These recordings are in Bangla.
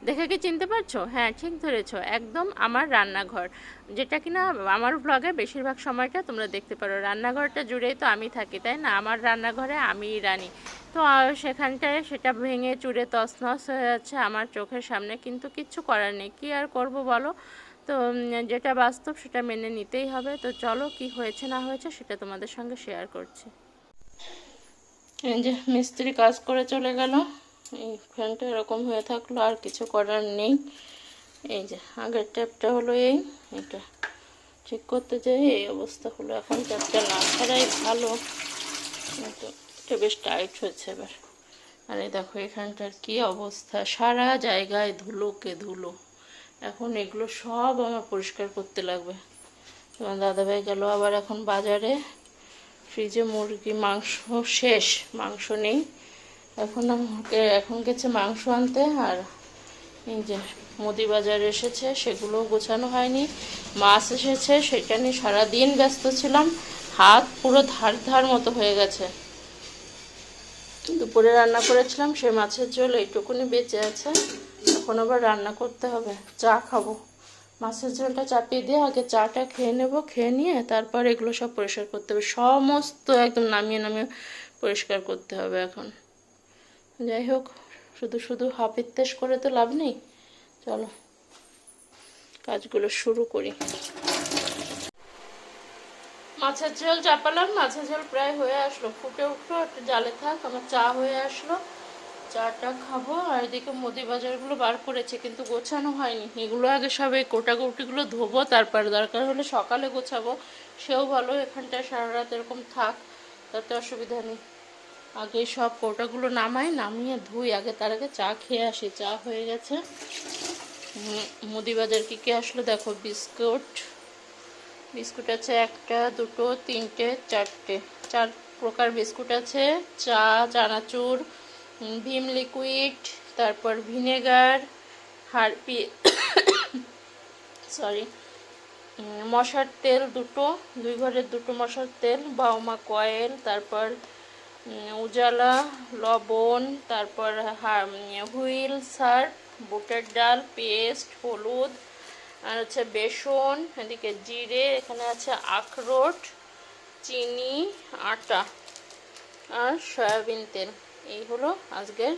দেখে কি চিনতে পারছো? হ্যাঁ, ঠিক ধরেছো, একদম আমার রান্নাঘর, যেটা কিনা আমার ব্লগে বেশিরভাগ সময়টা তোমরা দেখতে পারো। রান্নাঘরটা জুড়েই তো আমি থাকি, তাই না? আমার রান্নাঘরে আমিই রানী। তো সেখানটায় সেটা ভেঙে চুরে তছনছ হয়ে যাচ্ছে আমার চোখের সামনে, কিন্তু কিচ্ছু করার নেই, কী আর করব বলো। তো যেটা বাস্তব সেটা মেনে নিতেই হবে। তো চলো, কি হয়েছে না হয়েছে সেটা তোমাদের সঙ্গে শেয়ার করছি। এই যে মিস্ত্রি কাজ করে চলে গেল, এই ফ্যানটা এরকম হয়ে থাকলো, আর কিছু করার নেই। এই যে আগের ট্যাপটা হলো এটা ঠিক করতে যাই এই অবস্থা হলো। এখন ট্যাপটা না ছাড়াই ভালো, কিন্তু এটা বেশ টাইট হয়েছে এবার। আর এই দেখো এখানটার কি অবস্থা, সারা জায়গায় ধুলোকে ধুলো। এখন এগুলো সব আমার পরিষ্কার করতে লাগবে। তোমার দাদাভাই গেল আবার এখন বাজারে, ফ্রিজে মুরগি মাংস শেষ, মাংস নেই। এখন গেছে মাংস আনতে। আর এই যে মুদি বাজার এসেছে, সেগুলোও গোছানো হয়নি। মাছ এসেছে, সেটা নিয়ে সারাদিন ব্যস্ত ছিলাম, হাত পুরো ধার ধার মতো হয়ে গেছে। দুপুরে রান্না করেছিলাম, সে মাছের ঝোল এইটুকুনি বেঁচে আছে, এখন আবার রান্না করতে হবে। চা খাবো, মাছের ঝোলটা চাপিয়ে দিয়ে আগে চাটা খেয়ে নেব, খেয়ে নিয়ে তারপর এগুলো সব পরিষ্কার করতে হবে, সমস্ত একদম নামিয়ে নামিয়ে পরিষ্কার করতে হবে এখন। যাই হোক, শুধু শুধু হাপিত্তেশ করে তো লাভ নেই, চলো কাজগুলো শুরু করি। মাছের ঝোল চাপালাম, মাছের ঝোল প্রায় হয়ে আসলো, ফুটে উঠলো, একটু জালে থাক, আমার চা হয়ে আসলো, চাটা খাবো। আর এদিকে মুদি বাজারগুলো বার করেছে, কিন্তু গোছানো হয়নি, এগুলো আগে সব এই কোটাকুটিগুলো ধোবো, তারপর দরকার হলে সকালে গোছাবো, সেও ভালো। এখানটায় সারা রাত এরকম থাক, তাতে অসুবিধা নেই। আগে সব কৌটাগুলো নামিয়ে ধুই আগে, তার আগে চা খেয়ে আসি। চা হয়ে গেছে। মুদি বাজার কী কী আসলো দেখো, বিস্কুট, বিস্কুট আছে একটা দুটো তিনটে চারটে, 4 প্রকার বিস্কুট আছে, চা, চানাচুর, ভিম লিকুইড, তারপর ভিনেগার, হারপি সরি মশার তেল দুটো, 2 ঘরের 2টো মশার তেল, বাউমা কয়েল, তারপর উজালা, লবণ, তারপর হুইল সার্ফ, বুটের ডাল, পেস্ট, হলুদ, আর হচ্ছে বেসন, এদিকে জিরে, এখানে আছে আখরোট, চিনি, আটা আর সয়াবিন তেল। এই হলো আজকের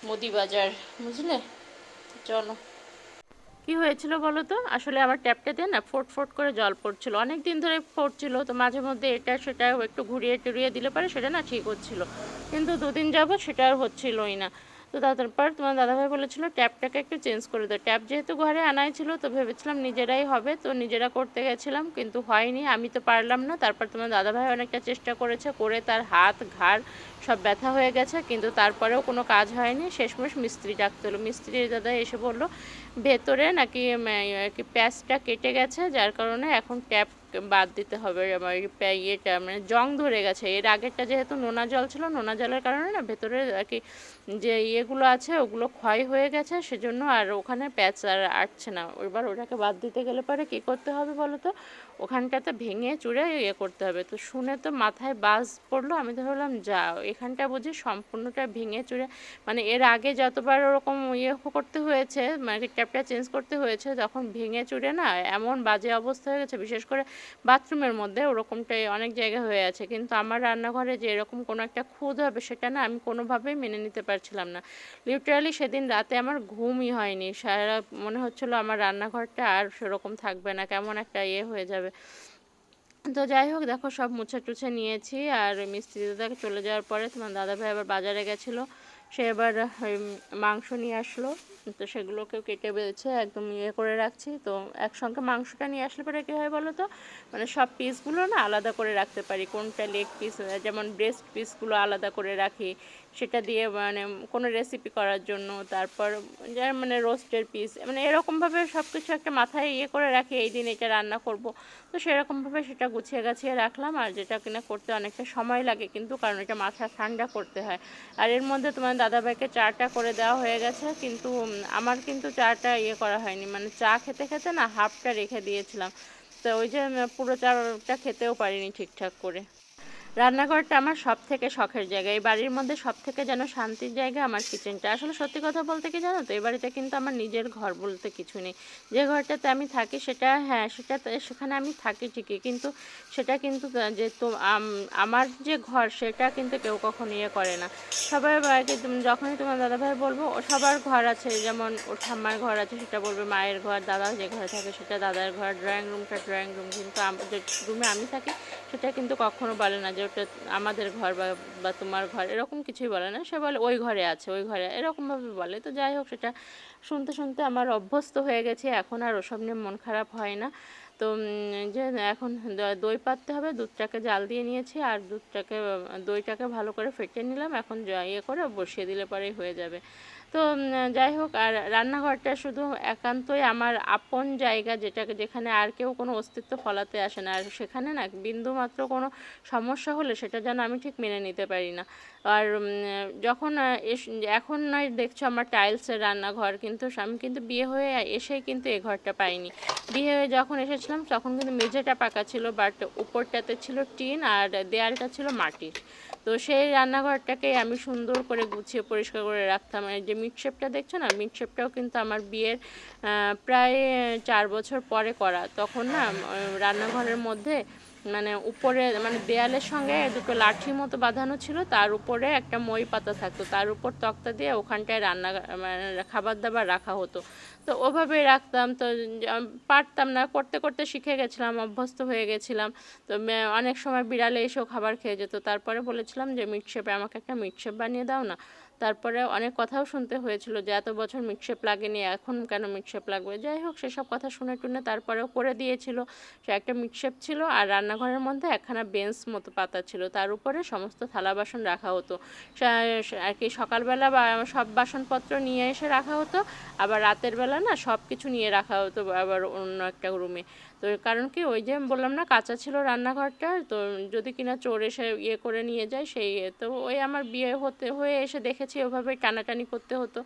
মুদি বাজার, বুঝলে। চলো, কি হয়েছিল বলো তো, আসলে আমার ট্যাপটাতে না ফোট ফোট করে জল পড়ছিল, অনেক দিন ধরে পড়ছিল, তো মাঝে মধ্যে এটা সেটা একটু ঘুরিয়ে টুরিয়ে দিলে পরে সেটা না ঠিক হচ্ছিল, কিন্তু 2 দিন যাবত সেটা আর হচ্ছিলই না। তো তারপর তোমার দাদাভাই বলেছিল ট্যাপটাকে একটু চেঞ্জ করে দাও। ট্যাপ যেহেতু ঘরে আনাই ছিল, তো ভেবেছিলাম নিজেরাই হবে, তো নিজেরা করতে গেছিলাম, কিন্তু হয়নি, আমি তো পারলাম না। তারপর তোমার দাদাভাই অনেকটা চেষ্টা করেছে, করে তার হাত ঘাড় সব ব্যথা হয়ে গেছে, কিন্তু তারপরেও কোনো কাজ হয়নি। শেষমেশ মিস্ত্রি ডাকতে হলো। মিস্ত্রি দাদা এসে বলল ভেতরে নাকি প্যাচটা কেটে গেছে, যার কারণে এখন ট্যাপ বাদ দিতে হবে। আমার ইয়েটা মানে জং ধরে গেছে, এর আগেরটা যেহেতু নোনা জল ছিল, নোনা জলের কারণে না ভেতরে আর কি যে ইয়েগুলো আছে ওগুলো ক্ষয় হয়ে গেছে, সেজন্য আর ওখানে প্যাচ আর আটছে না। এবার ওটাকে বাদ দিতে গেলে পরে কী করতে হবে বলো তো, ওখানটাতে ভেঙে চুরে ইয়ে করতে হবে। তো শুনে তো মাথায় বাজ পড়লো, আমি তো ভাবলাম যা, এখানটা বুঝি সম্পূর্ণটা ভেঙে চুরে, মানে এর আগে যতবার ওরকম ইয়ে করতে হয়েছে, মানে ট্যাপটা চেঞ্জ করতে হয়েছে, তখন ভেঙে চুরে না এমন বাজে অবস্থা হয়ে গেছে, বিশেষ করে বাথরুমের মধ্যে ওরকমটাই অনেক জায়গায় হয়ে আছে। কিন্তু আমার রান্নাঘরে যে এরকম কোনো একটা খুঁত হবে সেটা না আমি কোনোভাবেই মেনে নিতে পারছিলাম না। লিটারালি সেদিন রাতে আমার ঘুমই হয়নি, সারা মনে হচ্ছিলো আমার রান্নাঘরটা আর সেরকম থাকবে না, কেমন একটা ইয়ে হয়ে যাবে। তো যাই হোক, দেখো সব মুছে টুছে নিয়েছি। আর মিস্ত্রি দাদাকে চলে যাওয়ার পরে তোমার দাদাভাই আবার বাজারে গেছিলো, সে এবার মাংস নিয়ে আসলো, তো সেগুলোকেও কেটে বেছে একদম ইয়ে করে রাখছি। তো একসঙ্গে মাংসটা নিয়ে আসলে পরে কী হয় বলো তো, মানে সব পিসগুলো না আলাদা করে রাখতে পারি, কোনটা লেগ পিস, যেমন ব্রেস্ট পিসগুলো আলাদা করে রাখি, সেটা দিয়ে মানে কোনো রেসিপি করার জন্য, তারপর যার মানে রোস্টের পিস, মানে এরকমভাবে সব কিছু একটা মাথায় ইয়ে করে রাখি, এই দিন এটা রান্না করব। তো সেরকমভাবে সেটা গুছিয়ে গাছিয়ে রাখলাম। আর যেটা কিনা করতে অনেকটা সময় লাগে, কিন্তু কারণ এটা মাথা ঠান্ডা করতে হয়। আর এর মধ্যে তোমার দাদাভাইকে চাটা করে দেওয়া হয়ে গেছে, কিন্তু আমার কিন্তু চাটা ইয়ে করা হয়নি, মানে চা খেতে খেতে না হাফটা রেখে দিয়েছিলাম, তো ওই যে পুরো চাটা খেতেও পারিনি ঠিকঠাক করে। রান্নাঘরটা আমার সব থেকে শখের জায়গা। এই বাড়ির মধ্যে সব থেকে যেন শান্তির জায়গা আমার কিচেনটা। আসলে সত্যি কথা বলতে কি জানো তো, এই বাড়িতে কিন্তু আমার নিজের ঘর বলতে কিছু নেই। যে ঘরটাতে আমি থাকি সেটা, হ্যাঁ সেটাতে, সেখানে আমি থাকি ঠিকই, কিন্তু সেটা কিন্তু যে তো আমার যে ঘর সেটা কিন্তু কেউ কখনো ইয়ে করে না। সবাই যখনই তোমার দাদাভাই বলবো, ও সবার ঘর আছে, যেমন ওর ঠাম্মার ঘর আছে সেটা বলবে মায়ের ঘর, দাদা যে ঘরে থাকে সেটা দাদার ঘর, ড্রয়িং রুমটা ড্রয়িং রুম, কিন্তু যে রুমে আমি থাকি সেটা কিন্তু কখনো বলে না যে ওটা আমাদের ঘর বা তোমার ঘর, এরকম কিছুই বলে না। সে বলে ওই ঘরে আছে, ওই ঘরে, এরকমভাবে বলে। তো যাই হোক, সেটা শুনতে শুনতে আমার অভ্যস্ত হয়ে গেছে, এখন আর ওসব নিয়ে মন খারাপ হয় না। তো যে এখন দই পাততে হবে, দুধটাকে জাল দিয়ে নিয়েছি, আর দইটাকে ভালো করে ফেটে নিলাম, এখন ইয়ে করে বসিয়ে দিলে পরেই হয়ে যাবে। তো যাই হোক, আর রান্নাঘরটা শুধু একান্তই আমার আপন জায়গা, যেখানে আর কেউ কোনো অস্তিত্ব ফলাতে আসে না। আর সেখানে না বিন্দুমাত্র কোনো সমস্যা হলে সেটা যেন আমি ঠিক মেনে নিতে পারি না। আর যখন এখন নয় দেখছো আমার টাইলসের রান্নাঘর, কিন্তু আমি কিন্তু বিয়ে হয়ে এসেই কিন্তু এ ঘরটা পাইনি। বিয়ে হয়ে যখন এসেছিলাম তখন কিন্তু মেঝেটা পাকা ছিল, বাট উপরটাতে ছিল টিন আর দেয়ালটা ছিল মাটির। তো সেই রান্নাঘরটাকে আমি সুন্দর করে গুছিয়ে পরিষ্কার করে রাখতাম। এই যে মিটশেপটা দেখছো না, মিটশেপটাও কিন্তু আমার বিয়ের প্রায় 4 বছর পরে করা। তখন না রান্নাঘরের মধ্যে মানে উপরে মানে দেয়ালের সঙ্গে দুটো লাঠি মতো বাঁধানো ছিল, তার উপরে একটা মই পাতা থাকতো, তার উপর তক্তা দিয়ে ওখানটায় মানে খাবার দাবার রাখা হতো। তো ওভাবেই রাখতাম। তো পারতাম না, করতে করতে শিখে গেছিলাম, অভ্যস্ত হয়ে গেছিলাম। তো অনেক সময় বিড়ালে এসেও খাবার খেয়ে যেত। তারপরে বলেছিলাম যে মিটশেপে আমাকে একটা মিটশেপ বানিয়ে দাও না। তারপরে অনেক কথাও শুনতে হয়েছিল যে এত বছর মিটশেপ লাগেনি, এখন কেন মিটশেপ লাগবে। যাই হোক, সেসব কথা শুনে টুনে তারপরেও করে দিয়েছিল। সে একটা মিটশেপ ছিল, আর রান্নাঘরের মধ্যে একখানা বেঞ্চ মতো পাতা ছিল, তার উপরে সমস্ত থালা বাসন রাখা হতো। আর কি সকালবেলা বা সব বাসনপত্র নিয়ে এসে রাখা হতো, আবার রাতের বেলা না সব কিছু নিয়ে রাখা হতো আবার অন্য একটা রুমে। তো কারণ কি, ওই যে বললাম না কাঁচা ছিল রান্নাঘরটা, তো যদি কিনা চোর এসে ইয়ে করে নিয়ে যায় সেই, তো ওই আমার বিয়ে হয়ে এসে দেখেছি ওভাবে টানাটানি করতে হতো।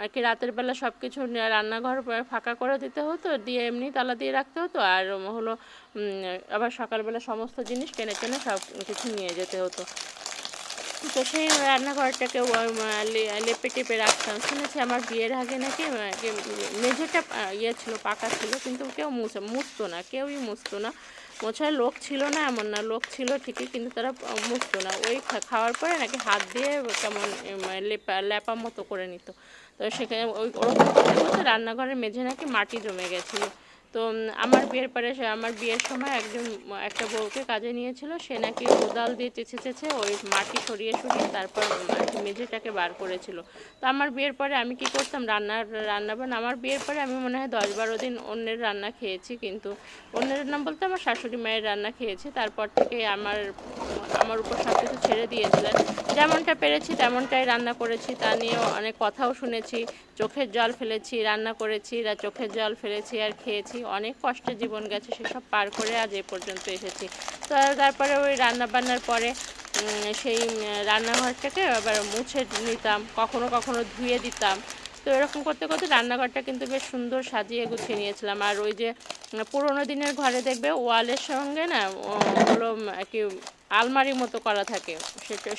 আর কি রাতের বেলা সব কিছু রান্নাঘর ফাঁকা করে দিতে হতো, দিয়ে এমনি তালা দিয়ে রাখতে হতো, আর হলো আবার সকালবেলা সমস্ত জিনিস টেনে টেনে সব কিছু নিয়ে যেতে হতো। তো সেই রান্নাঘরটাকে লেপে টেপে রাখতাম। শুনেছি আমার বিয়ের আগে নাকি মেঝেটা ইয়ে ছিল, পাকা ছিল, কিন্তু কেউ মুছতো না, কেউই মুছতো না। মোছার লোক ছিল না এমন না, লোক ছিল ঠিকই, কিন্তু তারা মুছতো না। ওই খাওয়ার পরে নাকি হাত দিয়ে কেমন লেপা মতো করে নিত। তো সেখানে ওরকম করতে করতে রান্নাঘরের মেঝে নাকি মাটি জমে গেছিলো। তো আমার বিয়ের সময় একটা বউকে কাজে নিয়েছিল, সে নাকি কোদাল দিয়ে চেঁচে চেঁচে ওই মাটি সরিয়ে সরিয়ে তারপর মেঝেটাকে বার করেছিল। তো আমার বিয়ের পরে আমি কি করতাম, আমার বিয়ের পরে আমি মনে হয় 10-12 দিন অন্যের রান্না খেয়েছি, কিন্তু অন্যের রান্না বলতে আমার শাশুড়ি মায়ের রান্না খেয়েছি। তারপর থেকে আমার উপর সব কিছু ছেড়ে দিয়েছিলেন। যেমনটা পেরেছি তেমনটাই রান্না করেছি, তা নিয়েও অনেক কথাও শুনেছি, চোখের জল ফেলেছি, রান্না করেছি, চোখের জল ফেলেছি আর খেয়েছি। অনেক কষ্টে জীবন গেছে, সেসব পার করে আজ এ পর্যন্ত এসেছি। তো তারপরে ওই রান্নাবান্নার পরে সেই রান্নাঘরটাকে আবার মুছে নিতাম, কখনো কখনো ধুয়ে দিতাম। তো এরকম করতে করতে রান্নাঘরটা কিন্তু বেশ সুন্দর সাজিয়ে গুছিয়ে নিয়েছিলাম। আর ওই যে পুরোনো দিনের ঘরে দেখবে ওয়ালের সঙ্গে না হলো কি আলমারি মতো করা থাকে,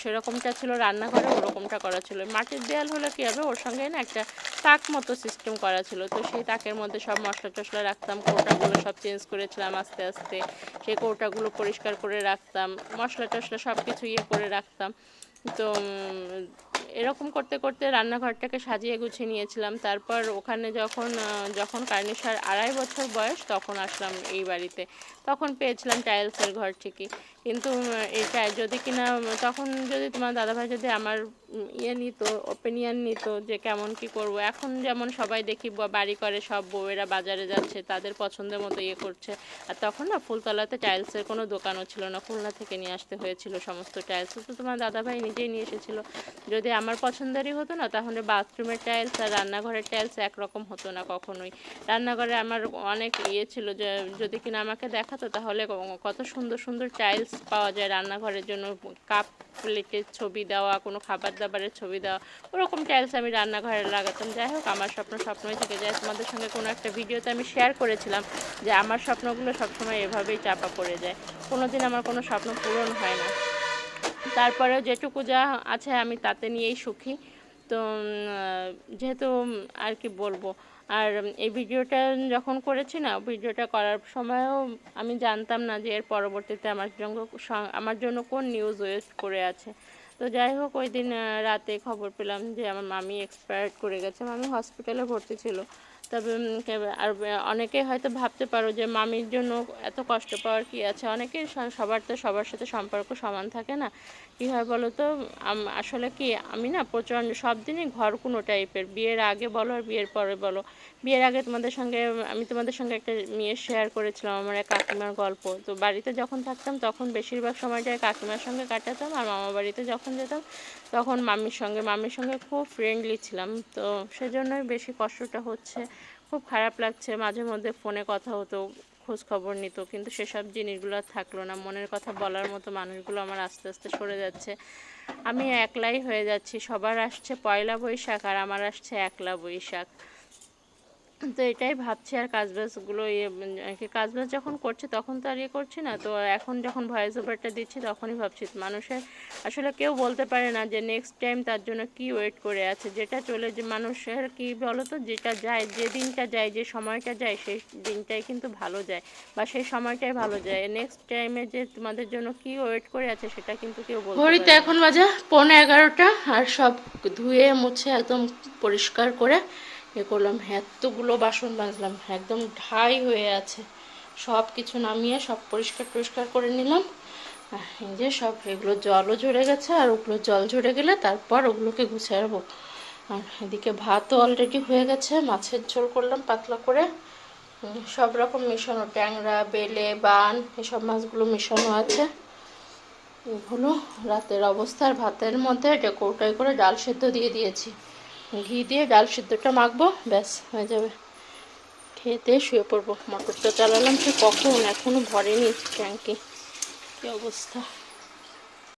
সেরকমটা ছিল রান্নাঘরে, ওরকমটা করা ছিল। মাটির দেয়াল হলে কী হবে, ওর সঙ্গে না একটা তাক মতো সিস্টেম করা ছিল। তো সেই তাকের মধ্যে সব মশলা টশলা রাখতাম, কৌটাগুলো সব চেঞ্জ করেছিলাম আস্তে আস্তে। সেই কৌটাগুলো পরিষ্কার করে রাখতাম, মশলা টশলা সব কিছু ইয়ে করে রাখতাম। তো এরকম করতে করতে রান্নাঘরটাকে সাজিয়ে গুছিয়ে নিয়েছিলাম। তারপর ওখানে যখন কার্নিশার 2.5 বছর বয়স, তখন আসলাম এই বাড়িতে। তখন পেয়েছিলাম টাইলসের ঘর ঠিকই, কিন্তু এটা যদি তোমার দাদাভাই যদি আমার নিত, ওপিনিয়ন নিত যে কেমন কি করব। এখন যেমন সবাই দেখি বাড়ি করে, সব বউয়েরা বাজারে যাচ্ছে, তাদের পছন্দের মতো করছে। আর তখন না ফুলতলাতে টাইলসের কোনো দোকানও ছিল না, খুলনা থেকে নিয়ে আসতে হয়েছিল সমস্ত টাইলস। তো তোমার দাদাভাই নিজেই নিয়ে এসেছিলো। যদি আমার পছন্দেরই হতো না, তাহলে বাথরুমের টাইলস আর রান্নাঘরের টাইলস একরকম হতো না কখনোই। রান্নাঘরে আমার অনেক ছিল যে যদি কিনা আমাকে দেখাতো, তাহলে কত সুন্দর সুন্দর টাইলস পাওয়া যায় রান্নাঘরের জন্য, কাপ প্লেটের ছবি দেওয়া, কোনো খাবার দাবারের ছবি দেওয়া, ওরকম টাইলস আমি রান্নাঘরে লাগাতাম। যাই হোক, আমার স্বপ্নই থেকে যায়। তোমাদের সঙ্গে কোনো একটা ভিডিওতে আমি শেয়ার করেছিলাম যে আমার স্বপ্নগুলো সবসময় এভাবেই চাপা পড়ে যায়, কোনো দিন আমার কোনো স্বপ্ন পূরণ হয় না। তারপরেও যেটুকু যা আছে আমি তাতে নিয়েই সুখী। তো যেহেতু আর কি বলবো, আর এই ভিডিওটা যখন করেছি না, ভিডিওটা করার সময়ও আমি জানতাম না যে এর পরবর্তীতে আমার জন্য কোন নিউজ ওয়েট করে আছে। তো যাই হোক, ওই দিন রাতে খবর পেলাম যে আমার মামি এক্সপায়ার্ড করে গেছে। মামি হসপিটালে ভর্তি ছিল। তবে আর অনেকেই হয়তো ভাবতে পারো যে মামির জন্য এত কষ্ট পাওয়ার কী আছে। অনেকেই সবার তো সবার সাথে সম্পর্ক সমান থাকে না। কী হয় বলো তো, আসলে কি আমি না প্রচণ্ড সব দিনই ঘরকুনো টাইপের, বিয়ের আগে বলো আর বিয়ের পরে বলো। বিয়ের আগে আমি তোমাদের সঙ্গে একটা শেয়ার করেছিলাম আমার এক কাকিমার গল্প। তো বাড়িতে যখন থাকতাম তখন বেশিরভাগ সময়টাই কাকিমার সঙ্গে কাটাতাম, আর মামা বাড়িতে যখন যেতাম তখন মামির সঙ্গে খুব ফ্রেন্ডলি ছিলাম। তো সেজন্যই বেশি কষ্টটা হচ্ছে, খুব খারাপ লাগছে। মাঝে মধ্যে ফোনে কথা হতো, খোঁজ খবর নিত, কিন্তু সেসব জিনিসগুলো আর থাকলো না। মনের কথা বলার মতো মানুষগুলো আমার আস্তে আস্তে সরে যাচ্ছে, আমি একলাই হয়ে যাচ্ছি। সবার আসছে পয়লা বৈশাখ আর আমার আসছে একলা বৈশাখ। তো এটাই ভাবছি। আর কাজবাজগুলো কাজবাজ যখন করছি তখন তো আর করছি না। তো এখন যখন ভয়েস ওভারটা দিচ্ছি তখনই ভাবছি মানুষের আসলে কেউ বলতে পারে না যে নেক্সট টাইম তার জন্য কি ওয়েট করে আছে। যেটা চলে যে মানুষের কি বলো তো, যেটা যায়, যে দিনটা যায়, যে সময়টা যায়, সেই দিনটাই কিন্তু ভালো যায়, বা সেই সময়টাই ভালো যায়। নেক্সট টাইমে যে তোমাদের জন্য কি ওয়েট করে আছে সেটা কিন্তু কেউ বলতে পারে না। ঘড়িতে এখন বাজে 11:15, আর সব ধুয়ে মুছে একদম পরিষ্কার করে করলাম। এতগুলো বাসন মাজলাম, একদম ঢাই হয়ে আছে। সব কিছু নামিয়ে সব পরিষ্কার করে নিলাম। এই যে সব এগুলো জলও ঝরে গেছে, আর ওগুলো জল ঝরে গেলে তারপর ওগুলোকে গুছাবো। আর এদিকে ভাতও অলরেডি হয়ে গেছে, মাছের ঝোল করলাম পাতলা করে। সব রকম মেশানো, ট্যাংরা, বেলে, বান, এসব মাছগুলো মেশানো আছে। হলো রাতের অবস্থা। আর ভাতের মধ্যে কৌটায় করে ডাল সেদ্ধ দিয়ে দিয়েছি, ঘি দিয়ে ডাল সিদ্ধটা মাখবো, ব্যাস হয়ে যাবে। খেতে শুয়ে পড়বো। মোটরটা চালালাম সে কখন, এখনো ভরেনি ট্যাঙ্কি। কি অবস্থা।